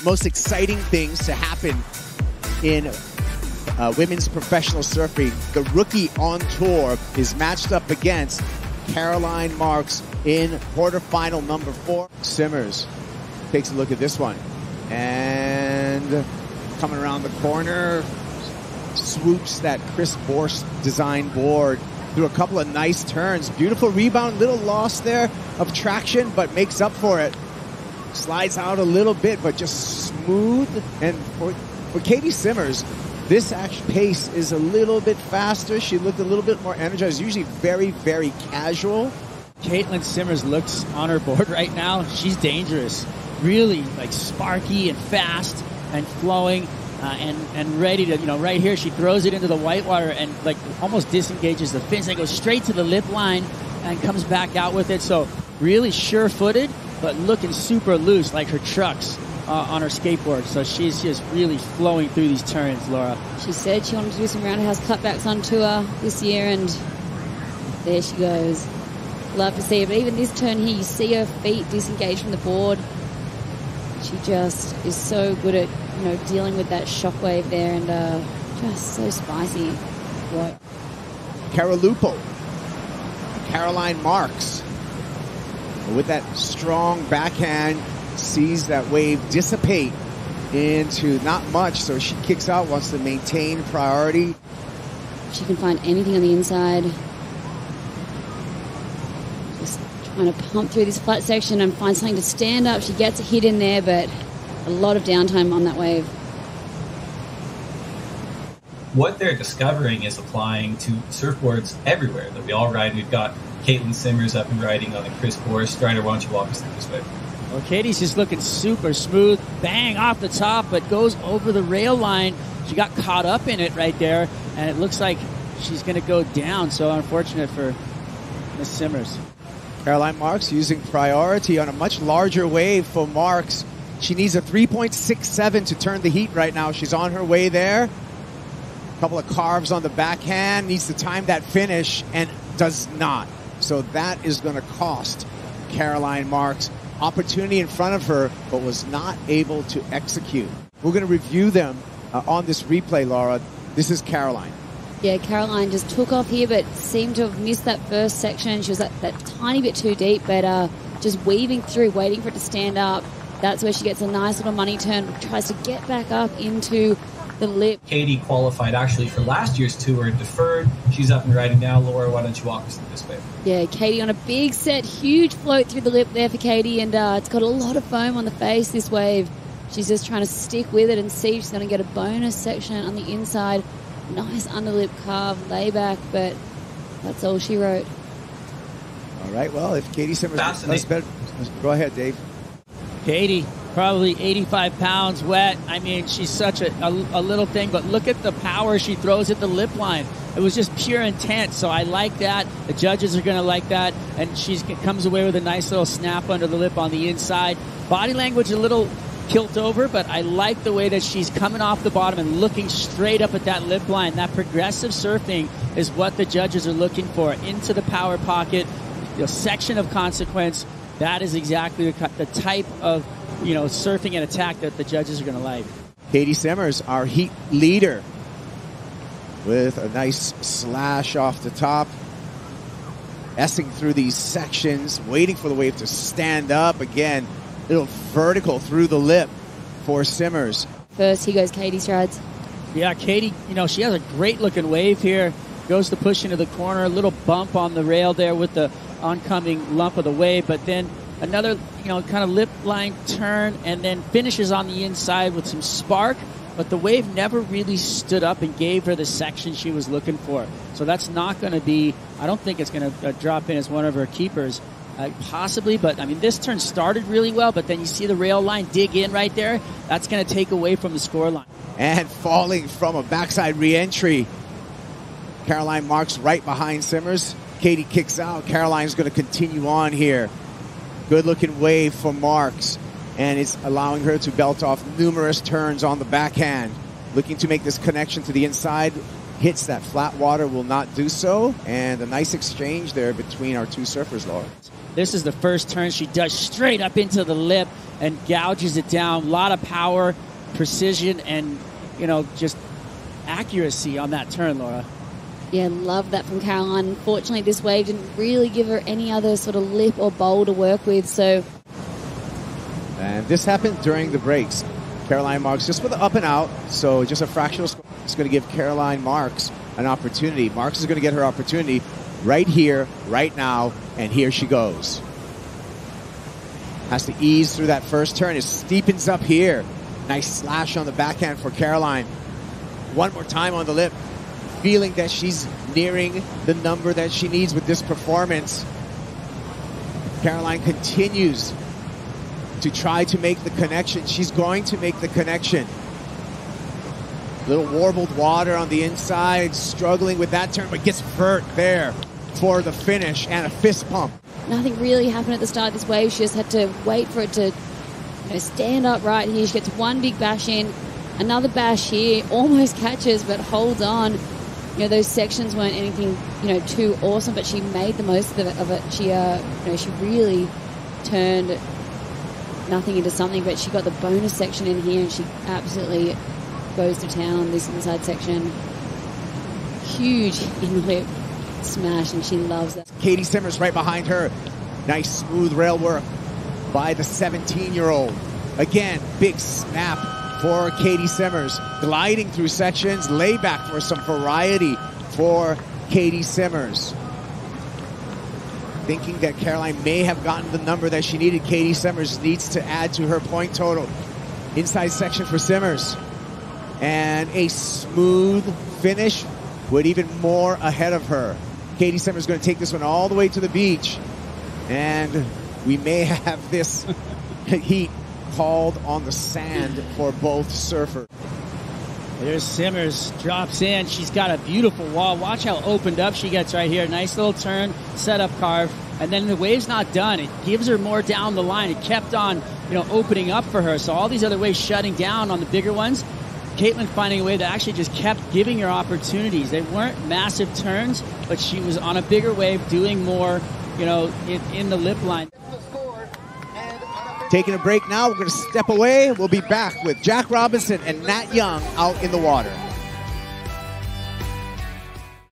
most exciting things to happen in women's professional surfing. The rookie on tour is matched up against Caroline Marks in quarterfinal number 4. Simmers takes a look at this one. And coming around the corner, swoops that Chris Borst design board through a couple of nice turns. Beautiful rebound, little loss there of traction, but makes up for it. Slides out a little bit, but just smooth. And for Katie Simmers, this actual pace is a little bit faster. She looked a little bit more energized, usually very, very casual. Caitlin Simmers looks on her board right now. She's dangerous. Really like sparky and fast and flowing and ready to, right here she throws it into the whitewater and like almost disengages the fins and goes straight to the lip line and comes back out with it. So really sure-footed, but looking super loose like her trucks on her skateboard. So she's just really flowing through these turns, Laura. She said she wanted to do some roundhouse cutbacks on tour this year, and there she goes. Love to see it. But even this turn here, you see her feet disengage from the board. She just is so good at, dealing with that shockwave there, and just so spicy. What? Caralupo. Caroline Marks. With that strong backhand, sees that wave dissipate into not much, so she kicks out, wants to maintain priority. She can find anything on the inside. Just trying to pump through this flat section and find something to stand up. She gets a hit in there, but a lot of downtime on that wave. What they're discovering is applying to surfboards everywhere that we all ride. We've got Caitlin Simmers up and riding on the Chris Borst. Ryder, why don't you walk us through this way? Well, Katie's just looking super smooth. Bang off the top, but goes over the rail line. She got caught up in it right there, and it looks like she's going to go down. So unfortunate for Miss Simmers. Caroline Marks using priority on a much larger wave for Marks. She needs a 3.67 to turn the heat right now. She's on her way there. A couple of carves on the backhand. Needs to time that finish and does not. So that is going to cost Caroline Marks opportunity in front of her, but was not able to execute. We're going to review them on this replay, Laura. This is Caroline. Yeah, Caroline just took off here, but seemed to have missed that first section. She was that tiny bit too deep, but just weaving through, waiting for it to stand up. That's where she gets a nice little money turn, tries to get back up into the lip. Katie qualified actually for last year's tour, deferred. She's up and riding now. Laura, why don't you walk us through this way? Yeah, Katie on a big set, huge float through the lip there for Katie, and it's got a lot of foam on the face, this wave. She's just trying to stick with it and see if she's going to get a bonus section on the inside. Nice underlip carve, layback, but that's all she wrote. All right, well, if Katie Simmers does better, go ahead, Dave. Katie, probably 85 pounds wet. I mean, she's such a little thing, but look at the power she throws at the lip line. It was just pure intent, so I like that. The judges are going to like that, and she comes away with a nice little snap under the lip on the inside. Body language a little kilt over, but I like the way that she's coming off the bottom and looking straight up at that lip line. That progressive surfing is what the judges are looking for. Into the power pocket, section of consequence. That is exactly the type of, surfing and attack that the judges are going to like. Katie Simmers, our heat leader, with a nice slash off the top. S-ing through these sections, waiting for the wave to stand up. Again, little vertical through the lip for Simmers. First, he goes Katie strides. Yeah, Katie, she has a great-looking wave here. Goes to push into the corner, a little bump on the rail there with the oncoming lump of the wave, but then another, kind of lip line turn, and then finishes on the inside with some spark, but the wave never really stood up and gave her the section she was looking for. So that's not going to be, I don't think it's going to drop in as one of her keepers, possibly, but I mean, this turn started really well, but then you see the rail line dig in right there. That's going to take away from the score line. And falling from a backside re-entry, Caroline Marks right behind Simmers. Katie kicks out. Caroline's going to continue on here. Good looking wave for Marks, and it's allowing her to belt off numerous turns on the backhand. Looking to make this connection to the inside hits that flat water will not do so. And a nice exchange there between our two surfers, Laura. This is the first turn she does straight up into the lip and gouges it down. A lot of power, precision, and, you know, just accuracy on that turn, Laura. Yeah, love that from Caroline. Unfortunately, this wave didn't really give her any other sort of lip or bowl to work with, so... And this happened during the breaks. Caroline Marks just with the up and out, so just a fractional score. It's going to give Caroline Marks an opportunity. Marks is going to get her opportunity right here, right now, and here she goes. Has to ease through that first turn. It steepens up here. Nice slash on the backhand for Caroline. One more time on the lip. Feeling that she's nearing the number that she needs with this performance. Caroline continues to try to make the connection. She's going to make the connection. Little warbled water on the inside, struggling with that turn, but gets vert there for the finish and a fist pump. Nothing really happened at the start of this wave. She just had to wait for it to stand up right here. She gets one big bash in, another bash here, almost catches, but holds on. You know, those sections weren't anything, too awesome, but she made the most of it. She, she really turned nothing into something, but she got the bonus section in here, and she absolutely goes to town on this inside section. Huge inlip smash, and she loves that. Katie Simmers right behind her. Nice smooth rail work by the 17-year-old. Again, big snap for Katie Simmers. Gliding through sections, layback for some variety for Katie Simmers. Thinking that Caroline may have gotten the number that she needed. Katie Simmers needs to add to her point total. Inside section for Simmers. And a smooth finish with even more ahead of her. Katie Simmers is going to take this one all the way to the beach. And we may have this heat called on the sand for both surfers. There's Simmers, drops in. She's got a beautiful wall. Watch how opened up she gets right here. Nice little turn, setup carve. And then the wave's not done. It gives her more down the line. It kept on, opening up for her. So all these other waves shutting down on the bigger ones. Caitlin finding a way that actually just kept giving her opportunities. They weren't massive turns, but she was on a bigger wave doing more, in the lip line. Taking a break now. We're going to step away. We'll be back with Jack Robinson and Nat Young out in the water.